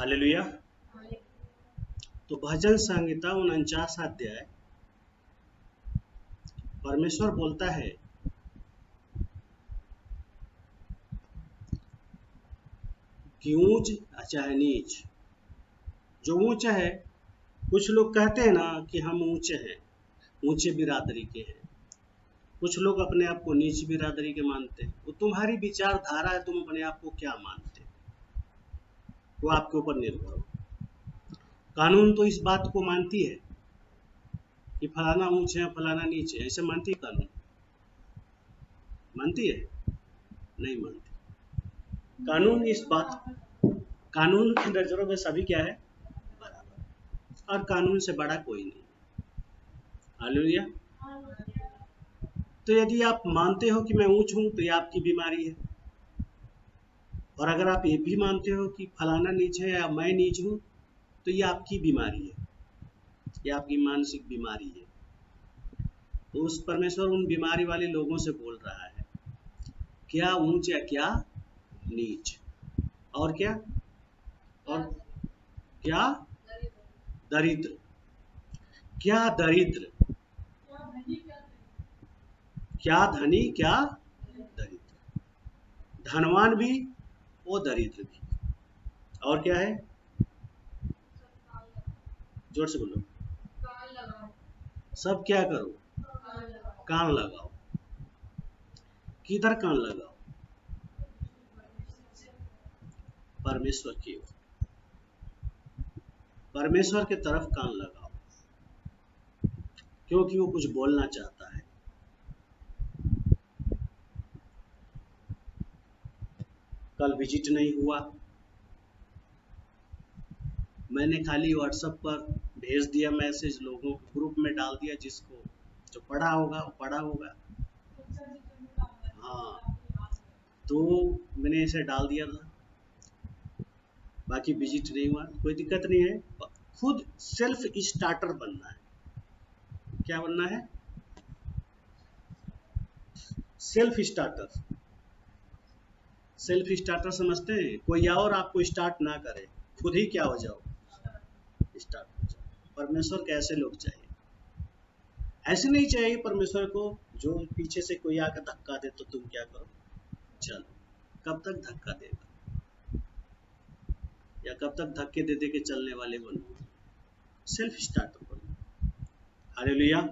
Hallelujah. तो भजन संहिता 49 अध्याय परमेश्वर बोलता है कि ऊंच चाहे नीच, जो ऊंचा है, कुछ लोग कहते हैं ना कि हम ऊंचे हैं, ऊंचे बिरादरी के हैं। कुछ लोग अपने आप को नीच बिरादरी के मानते हैं। वो तुम्हारी विचारधारा है, तुम अपने आप को क्या मानते हो, वो आपके ऊपर निर्भर हो। कानून तो इस बात को मानती है कि फलाना ऊंचे है फलाना नीचे है, ऐसे मानती है कानून? मानती है? नहीं मानती। कानून की नजरों में सभी क्या है? बराबर। और कानून से बड़ा कोई नहीं। हालेलुया। तो यदि आप मानते हो कि मैं ऊंच हूं तो ये आपकी बीमारी है, और अगर आप ये भी मानते हो कि फलाना नीच है या मैं नीच हूं तो ये आपकी बीमारी है, ये आपकी मानसिक बीमारी है। तो उस परमेश्वर उन बीमारी वाले लोगों से बोल रहा है, क्या ऊंच या क्या नीच, और क्या, और क्या दरिद्र, क्या दरिद्र, क्या धनी क्या दरिद्र, धनवान भी वो दरिद्र भी, और क्या है? जोर से बोलो। सब क्या करो? कान लगाओ। किधर कान लगाओ? परमेश्वर की ओर, परमेश्वर के तरफ कान लगाओ, क्योंकि वो कुछ बोलना चाहता है। कल विजिट नहीं हुआ, मैंने खाली व्हाट्सएप पर भेज दिया मैसेज, लोगों के ग्रुप में डाल दिया, जिसको जो पढ़ा होगा वो पढ़ा होगा। हाँ, तो मैंने ऐसे डाल दिया था, बाकी विजिट नहीं हुआ, कोई दिक्कत नहीं है। खुद सेल्फ स्टार्टर बनना है। क्या बनना है? Self starter. सेल्फ स्टार्टर समझते हैं? कोई और आपको स्टार्ट ना करे, खुद ही क्या हो जाओ? स्टार्ट हो जाओ। परमेश्वर के ऐसे लोग चाहिए। ऐसे नहीं चाहिए परमेश्वर को जो पीछे से कोई आकर धक्का दे तो तुम क्या करो? चलो। कब तक धक्का देगा, या कब तक धक्के दे दे के चलने वाले बनो? सेल्फ स्टार्टर बनो। हालेलुया।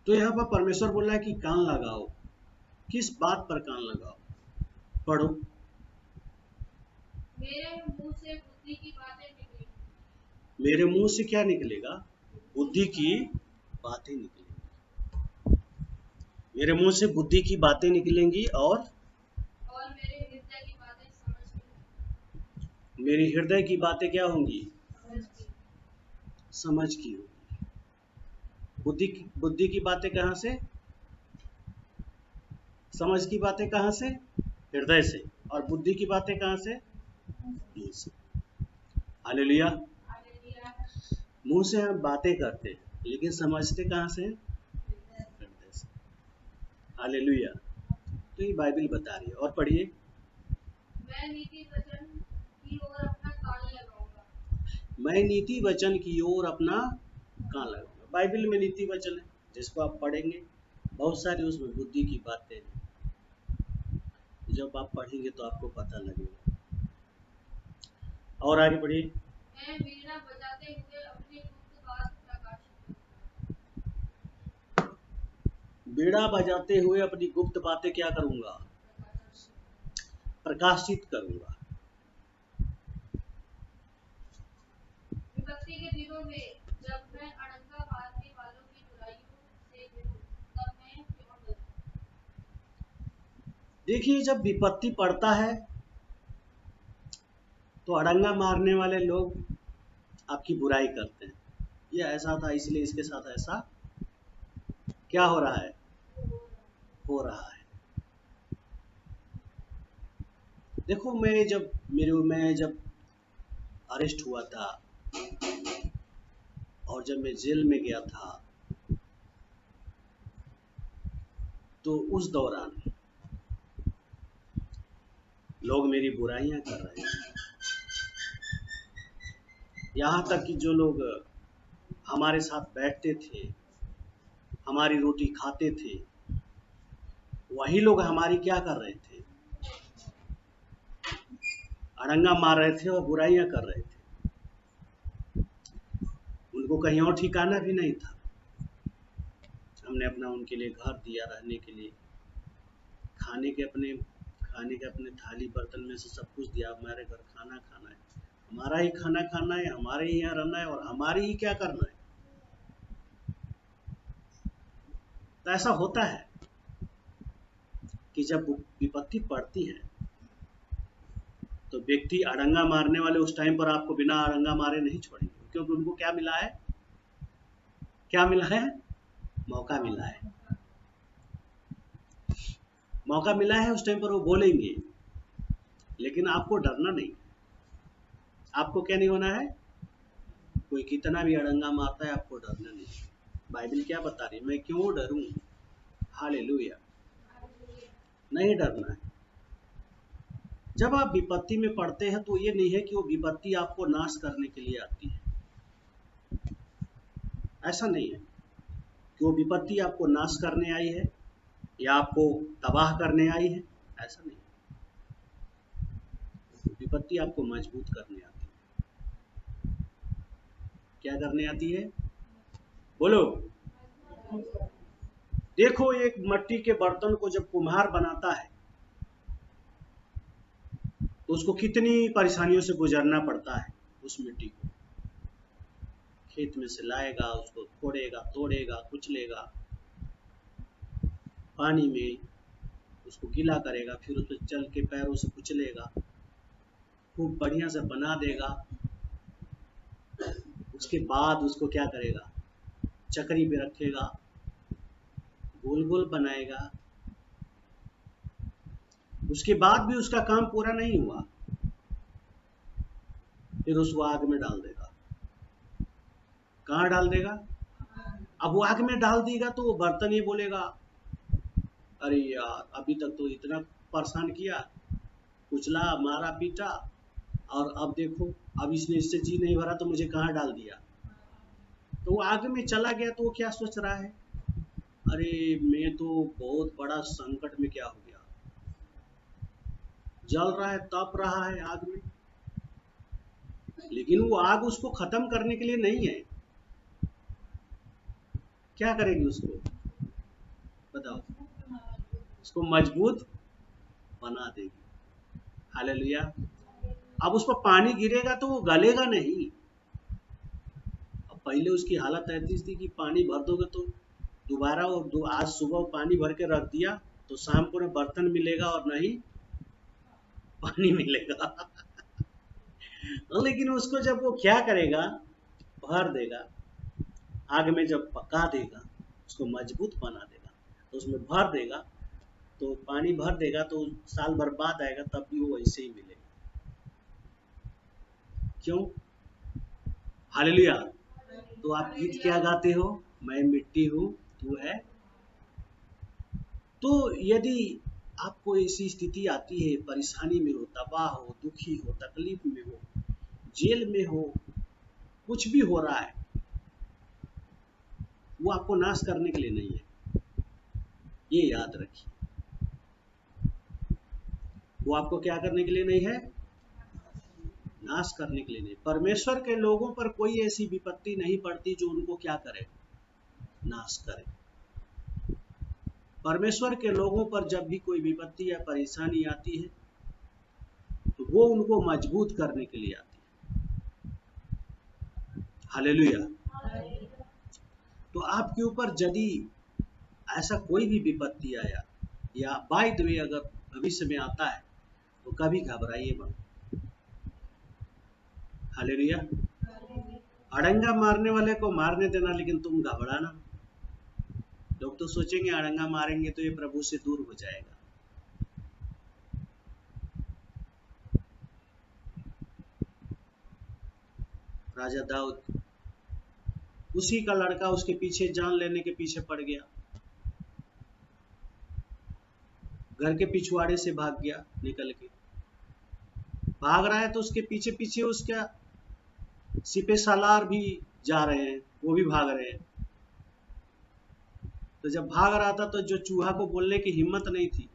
तो यहाँ पर परमेश्वर बोल रहा है कि कान लगाओ। किस बात पर कान लगाओ? पढ़ो। मेरे मुंह से क्या निकलेगा? बुद्धि की बातें निकलेंगी। मेरे मुंह से बुद्धि की बातें निकलेंगी, और मेरी हृदय की बातें क्या होंगी? समझ की होगी। बुद्धि की बातें कहाँ से? समझ की बातें कहाँ से? हृदय से। और बुद्धि की बातें कहाँ से? मुंह से। हालेलुया। मुंह से हम बातें करते हैं, लेकिन समझते कहाँ से? हृदय से। हालेलुया। तो ये बाइबल बता रही है। और पढ़िए। मैं नीति वचन की ओर अपना कान लगाऊंगा। बाइबल में नीति वचन है, जिसको आप पढ़ेंगे, बहुत सारी उसमें बुद्धि की बातें हैं। जब आप पढ़ेंगे तो आपको पता लगेगा। और आगे पढ़िए। बीड़ा बजाते हुए अपनी गुप्त बातें क्या करूंगा? प्रकाशित करूंगा। विपत्ति के दिनों में जब मैं अड़ंगा मारने वालों की बुराइयों से गिरूं, तब मैं क्यों डरूं? देखिए, जब विपत्ति पड़ता है तो अड़ंगा मारने वाले लोग आपकी बुराई करते हैं। ये ऐसा था इसलिए इसके साथ ऐसा क्या हो रहा है? हो रहा है। देखो, मैं जब अरेस्ट हुआ था और जब मैं जेल में गया था, तो उस दौरान लोग मेरी बुराइयां कर रहे हैं। यहाँ तक कि जो लोग हमारे साथ बैठते थे, हमारी रोटी खाते थे, वही लोग हमारी क्या कर रहे थे? अड़ंगा मार रहे थे और बुराइयां कर रहे थे। उनको कहीं और ठिकाना भी नहीं था। हमने अपना उनके लिए घर दिया रहने के लिए, खाने के अपने थाली बर्तन में से सब कुछ दिया। हमारे घर खाना खाना है, हमारा ही खाना खाना है, हमारे ही यहाँ रहना है और हमारे ही क्या करना है। तो ऐसा होता है कि जब विपत्ति पड़ती है तो व्यक्ति अड़ंगा मारने वाले उस टाइम पर आपको बिना अड़ंगा मारे नहीं छोड़ेंगे, क्योंकि उनको क्या मिला है? क्या मिला है? मौका मिला है। मौका मिला है, उस टाइम पर वो बोलेंगे, लेकिन आपको डरना नहीं। आपको क्या नहीं होना है? कोई कितना भी अड़ंगा मारता है, आपको डरना नहीं। बाइबल क्या बता रही है? मैं क्यों डरूं? हालेलुया। नहीं डरना है। जब आप विपत्ति में पड़ते हैं तो ये नहीं है कि वो विपत्ति आपको नाश करने के लिए आती है। ऐसा नहीं है कि वो विपत्ति आपको नाश करने आई है या आपको तबाह करने आई है। ऐसा नहीं। विपत्ति आपको मजबूत करने आती है। क्या करने आती है? बोलो। देखो, एक मिट्टी के बर्तन को जब कुम्हार बनाता है तो उसको कितनी परेशानियों से गुजरना पड़ता है। उस मिट्टी को खेत में से लाएगा, उसको फोड़ेगा, तोड़ेगा, कुचलेगा, पानी में उसको गीला करेगा, फिर उस पर चल के पैरों से कुचलेगा, खूब बढ़िया से बना देगा। उसके बाद उसको क्या करेगा? चक्री पे रखेगा, गोल गोल बनाएगा। उसके बाद भी उसका काम पूरा नहीं हुआ, फिर उसको आग में डाल देगा। कहाँ डाल देगा? अब वो आग में डाल देगा तो वो बर्तन ये बोलेगा, अरे यार, अभी तक तो इतना परेशान किया, कुचला, मारा, पीटा, और अब देखो, अब इसने इससे जी नहीं भरा तो मुझे कहाँ डाल दिया। तो वो आग में चला गया तो वो क्या सोच रहा है? अरे, मैं तो बहुत बड़ा संकट में क्या हो गया। जल रहा है, तप रहा है आग में, लेकिन वो आग उसको खत्म करने के लिए नहीं है। क्या करेगी उसको? बताओ। उसको मजबूत बना देगी। हालेलुया। अब उस पर पानी गिरेगा तो वो गलेगा नहीं। अब पहले उसकी हालत ऐसी थी कि पानी भर दोगे तो दोबारा, और आज सुबह पानी भर के रख दिया तो शाम को न बर्तन मिलेगा और न ही पानी मिलेगा। लेकिन उसको जब वो क्या करेगा? भर देगा, आग में जब पका देगा, उसको मजबूत बना देगा, तो उसमें भर देगा, तो पानी भर देगा तो साल भर बाद आएगा तब भी वो वैसे ही मिलेगा। क्यों? हालेलुया। तो आप गीत क्या गाते हो? मैं मिट्टी हूँ, तू है। तो यदि आपको ऐसी स्थिति आती है, परेशानी में हो, तबाह हो, दुखी हो, तकलीफ में हो, जेल में हो, कुछ भी हो रहा है, वो आपको नाश करने के लिए नहीं है। ये याद रखिए। वो आपको क्या करने के लिए नहीं है? नाश करने के लिए नहीं। परमेश्वर के लोगों पर कोई ऐसी विपत्ति नहीं पड़ती जो उनको क्या करे? नाश करे। परमेश्वर के लोगों पर जब भी कोई विपत्ति या परेशानी आती है तो वो उनको मजबूत करने के लिए आती है। हालेलुया। तो आपके ऊपर यदि ऐसा कोई भी विपत्ति आया या बाय द वे अगर भविष्य में आता है तो कभी घबराइए मत। हालेलुया। अड़ंगा मारने वाले को मारने देना, लेकिन तुम घबराना। लोग तो सोचेंगे अड़ंगा मारेंगे तो ये प्रभु से दूर हो जाएगा। राजा दाऊद, उसी का लड़का उसके पीछे जान लेने के पीछे पड़ गया, घर के पिछवाड़े से भाग गया निकल के। भाग रहा है तो उसके पीछे पीछे उसका सिपे सालार भी जा रहे हैं, वो भी भाग रहे हैं। तो जब भाग रहा था तो जो चूहा को बोलने की हिम्मत नहीं थी,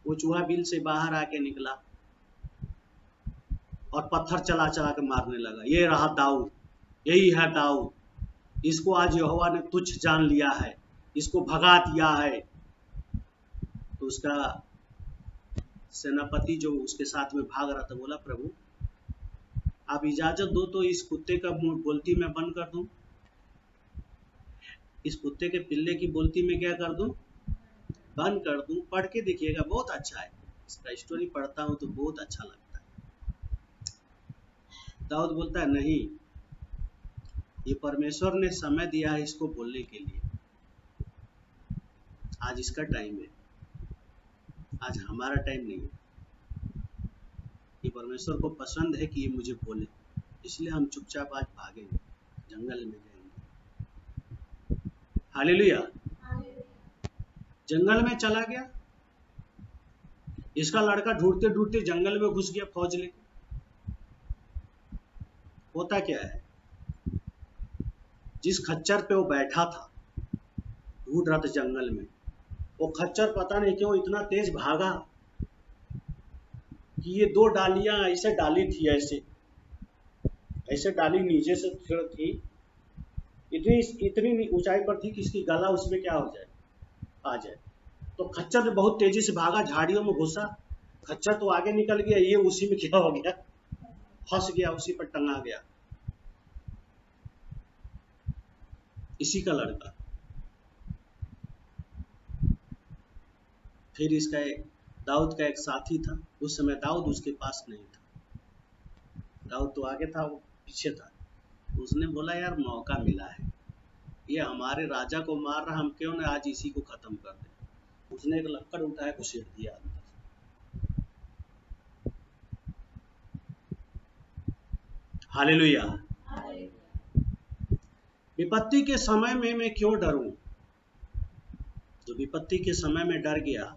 वो चूहा बिल से बाहर आके निकला और पत्थर चला चला के मारने लगा। ये रहा दाऊद, यही है दाऊद, इसको आज यहोवा ने तुच्छ जान लिया है, इसको भगा दिया है। तो उसका सेनापति जो उसके साथ में भाग रहा था बोला, प्रभु आप इजाजत दो तो इस कुत्ते का बोलती मैं बंद कर दूं, इस कुत्ते के पिल्ले की बोलती में क्या कर दूं, बंद कर दूं। पढ़ के देखिएगा, बहुत अच्छा है, इसका स्टोरी पढ़ता हूं तो बहुत अच्छा लगता है। दाऊद बोलता है नहीं, ये परमेश्वर ने समय दिया है इसको बोलने के लिए, आज इसका टाइम है, आज हमारा टाइम नहीं है। ये परमेश्वर को पसंद है कि ये मुझे बोले, इसलिए हम चुपचाप आज भागेंगे, जंगल में जाएंगे। हालेलुया। जंगल में चला गया, इसका लड़का ढूंढते ढूंढते जंगल में घुस गया फौज लेके। होता क्या है, जिस खच्चर पे वो बैठा था, ढूंढ रहा था जंगल में, वो खच्चर पता नहीं क्यों इतना तेज भागा कि ये दो डालियां ऐसे डाली थी, ऐसे डाली नीचे से थी, इतनी ऊंचाई पर थी कि इसकी गला उसमें क्या हो जाए, आ जाए। तो खच्चर ने बहुत तेजी से भागा, झाड़ियों में घुसा, खच्चर तो आगे निकल गया, ये उसी में क्या हो गया, फंस गया, उसी पर टंगा गया। इसी का लड़का। फिर इसका एक दाऊद का एक साथी था, उस समय दाऊद उसके पास नहीं था, दाऊद तो आगे था, वो पीछे था। उसने बोला यार मौका मिला है, ये हमारे राजा को मार रहा, हम क्यों ना आज इसी को खत्म कर दे। उसने एक लक्कड़ उठाया, घुसेड़ दिया अंदर। हालेलुया। विपत्ति के समय में मैं क्यों डरूं? जो विपत्ति के समय में डर गया,